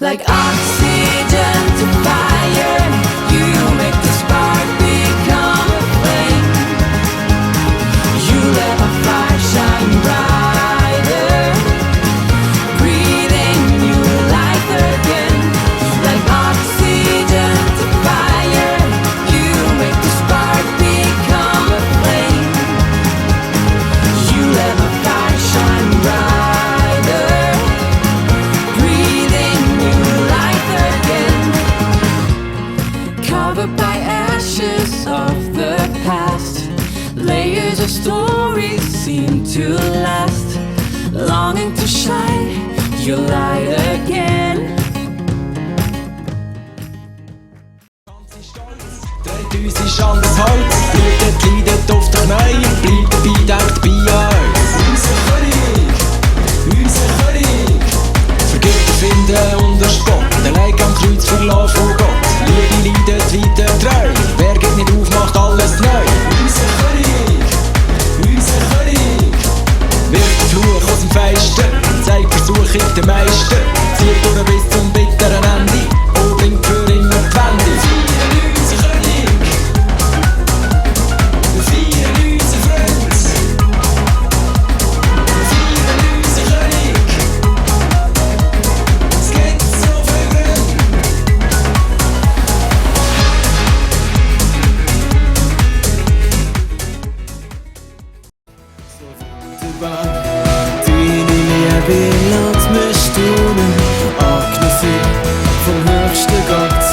like oxygen to fire. You make the spark become a flame. You let my fire shine brighter, breathing new life again, like oxygen to fire. You make the spark become a flame. You let my fire shine brighter, breathing new life again. Covered by ashes of the past, layers of stories seem to last, longing to shine your light again. 3000 anderes Holz, blutet, leidet auf der Knie und bleibt dabei, denkt bei uns. Unser König, vergibt, erfinden und erspotten, der Leid am Kreuz verlassen von Gott. Liebe leidet weiter treu, wer geht nicht auf, macht alles neu. Unser König, wirft den Fluch aus dem Fenster, zeigt Versuchung den Meister, zieht durch bis zum bitteren Ende und bringt für immer die Wende. Deine Liebe lässt mich staunen, angenommen vom höchsten Gott.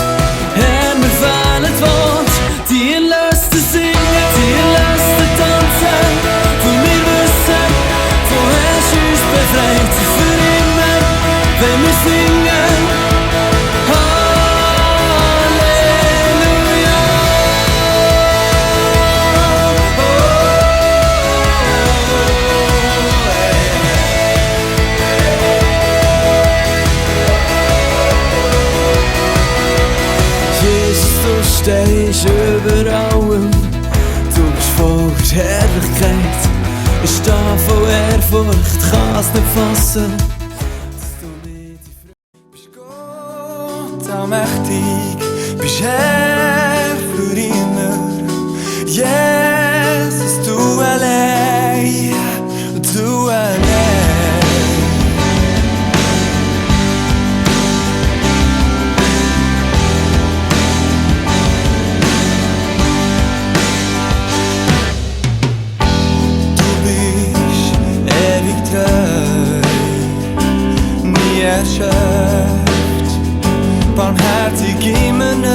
Herr, mir fehlen Worte, die lässt singen, die lässt tanzen. Von mir wissen, woher es uns befreit, für immer, wenn wir singen. Du stehst über allem, du bist voll Herrlichkeit. Ich stehe voll Ehrfurcht, kann's nicht fassen, dass du nicht die Freude bist. Gott, allmächtig, bist Herr für immer. Jesus, du allein, du allein. Erschöpft, barmherzig immer neu.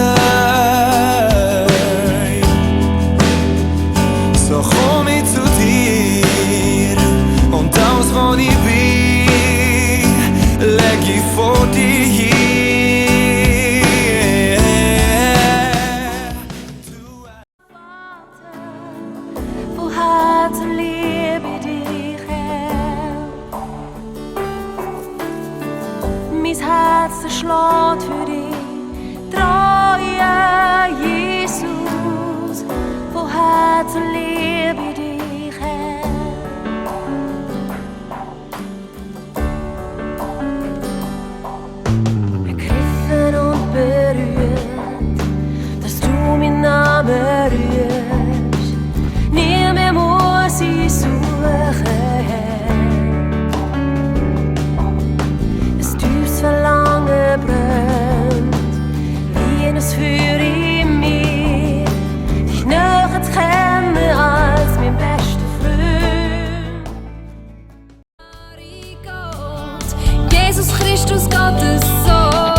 So komm ich zu dir und alles, was ich bin, leg ich vor dir hin. Von Herzen liebe dich, Herr. Mein Herz schlägt für dich, treue Jesus. Von Herzen liebe dich, Herr. Ergriffen und berührt, dass du meinen Namen rührst. Nie mehr muss ich suchen, Herr. Das Verlangen brennt, wie ein Feuer in mir, dich näher zu kennen als mein bester Freund. Gott, Jesus Christus, Gottes Sohn.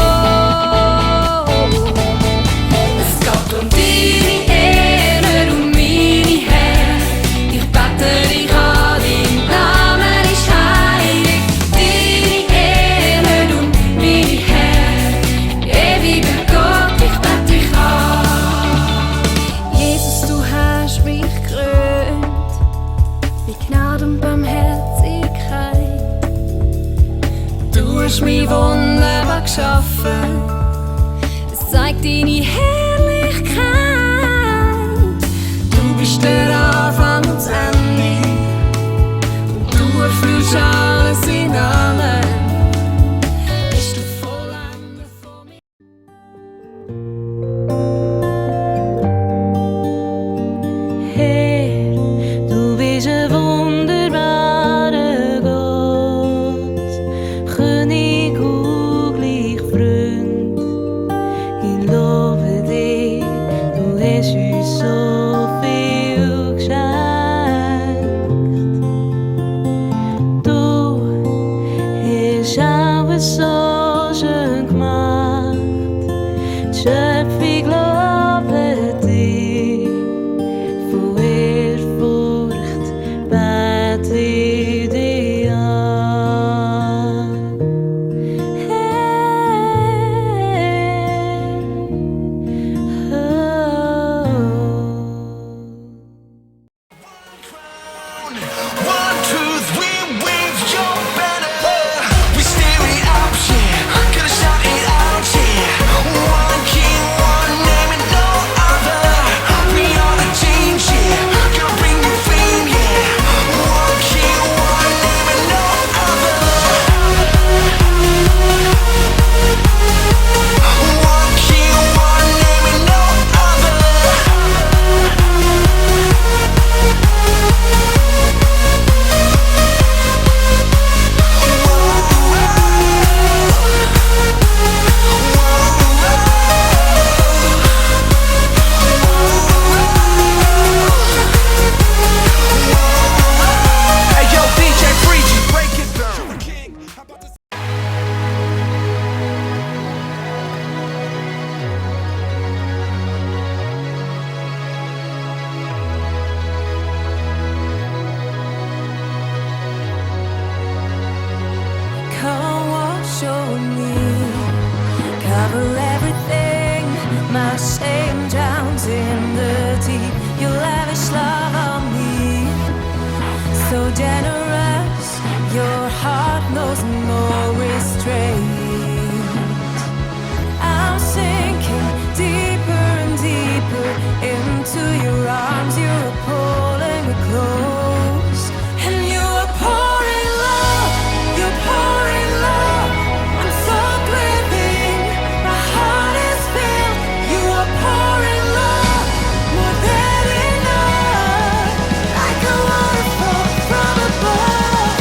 Es geht um deine Ehre und meine Herr. Ich bete dich an, dein Name ist heilig. Deine Ehre und meine Herr, ewiger Gott, ich bete dich an. Jesus, du hast mich gekrönt mit Gnade und Barmherzigkeit. Du hast mich wunderbar geschaffen, es zeigt deine Herrlichkeit. Du bist der Anfang und das Ende, und du erfüllst alles in allem. Bist du voll an hast alles so schön gemacht. Die Schöpfung lobt dich, von Ehrfurcht bete ich dich an. One truth, we wave your banner. We steer it up, yeah. Gonna shout it out, yeah. One king, one name, and no other. We are the change, yeah. Gonna bring you fame, yeah. One king, one name, and no other. One king, one name, and no other. Hey yo, DJ Freeg, break it down. Come wash over me, cover everything. My shame drowns in the deep. Your lavish love on me, so generous. Your heart knows no restraint. I'm sinking deeper and deeper into your arms. You're pulling me close, and you are pouring love. You're pouring love. I'm stuck living. My heart is filled. You are pouring love, more than enough, like a waterfall from above.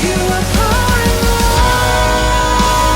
You are pouring love.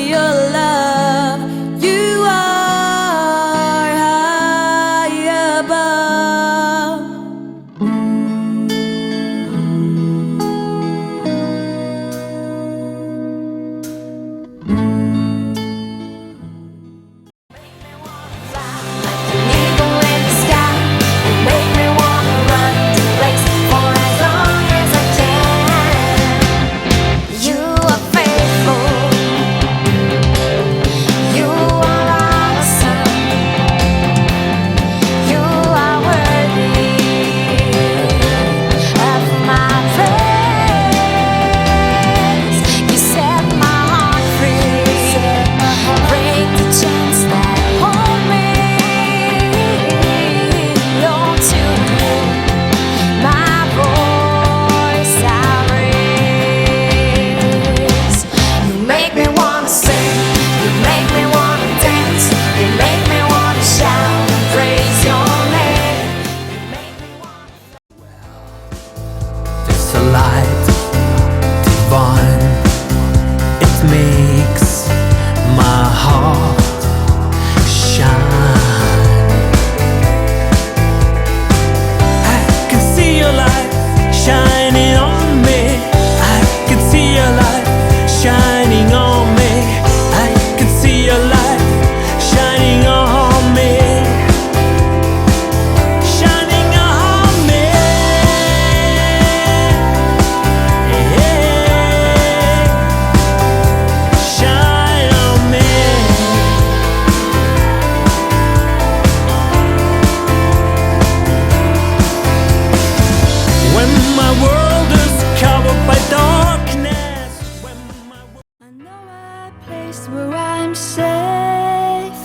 your love. You are high above. Eagle in the sky, you make me wanna run to race for as long as I can. You are faithful, you are awesome, you are worthy of my praise. You set my heart free, break the chains that hold me. Lord, to you, my voice I raise. You make me wanna sing, you make me wanna dance, you make me wanna shout and praise your name. You make me wanna There's a light divine, it makes my heart shine. I can see your light shining on me. I can see your light shining on me. I can see your light shining on me. Shining on me. Shine on me. When my world is covered by darkness. When my I know a place where I'm safe,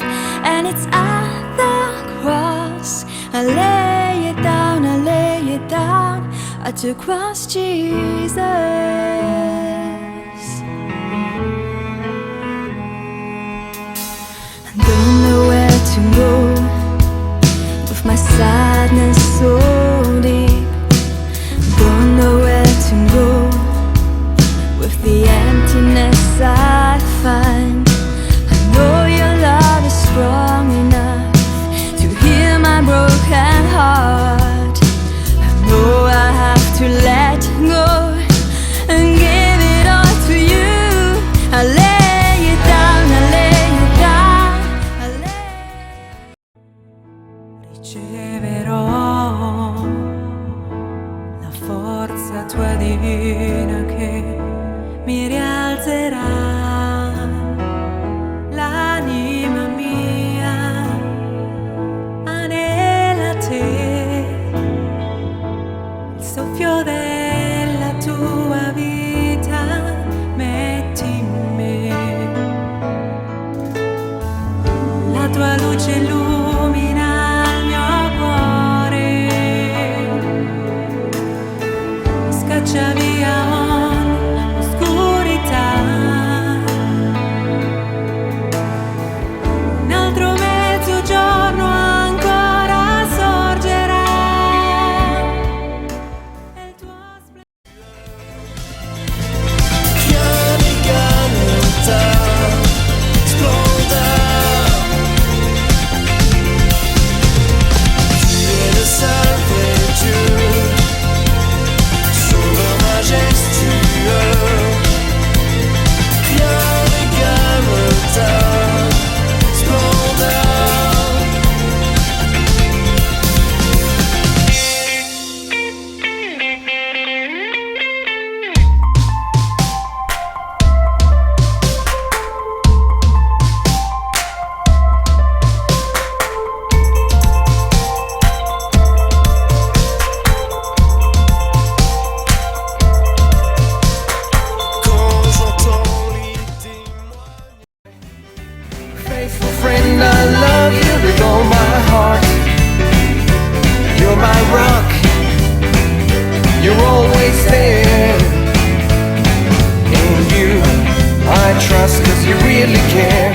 and it's at the cross. I lay it down, I lay it down at the cross, Jesus. I don't know where to go with my sadness so deep. Don't know where to go with the emptiness I find. I know your love is strong enough to heal my broken heart. I know I have to let go and give it all to you. I lay it down, I lay it down, I lay. Riceverò la forza tua divina che mi rialzerà. L'anima mia anela te, il soffio della tua vita metti in me. La tua luce illumina il mio cuore, scaccia via ogni oscurità. Un altro mezzogiorno ancora sorgerà e il tuo piani pianeta esploda. Dieu le salve Dieu, sauveur majestueux. Piani pianeta esploda. Quand j'entends les témoignages. Faithful friend, I love you with all my heart. You're my rock, you're always there. In you I trust 'cause you really care.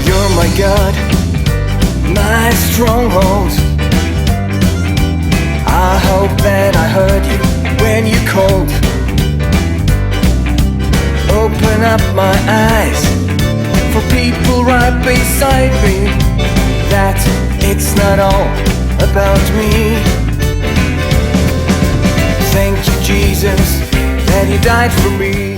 You're my God, my stronghold. I hold hope that I heard you when you called. Open up my eyes for people right beside me, that it's not all about me. Thank you, Jesus, that you died for me.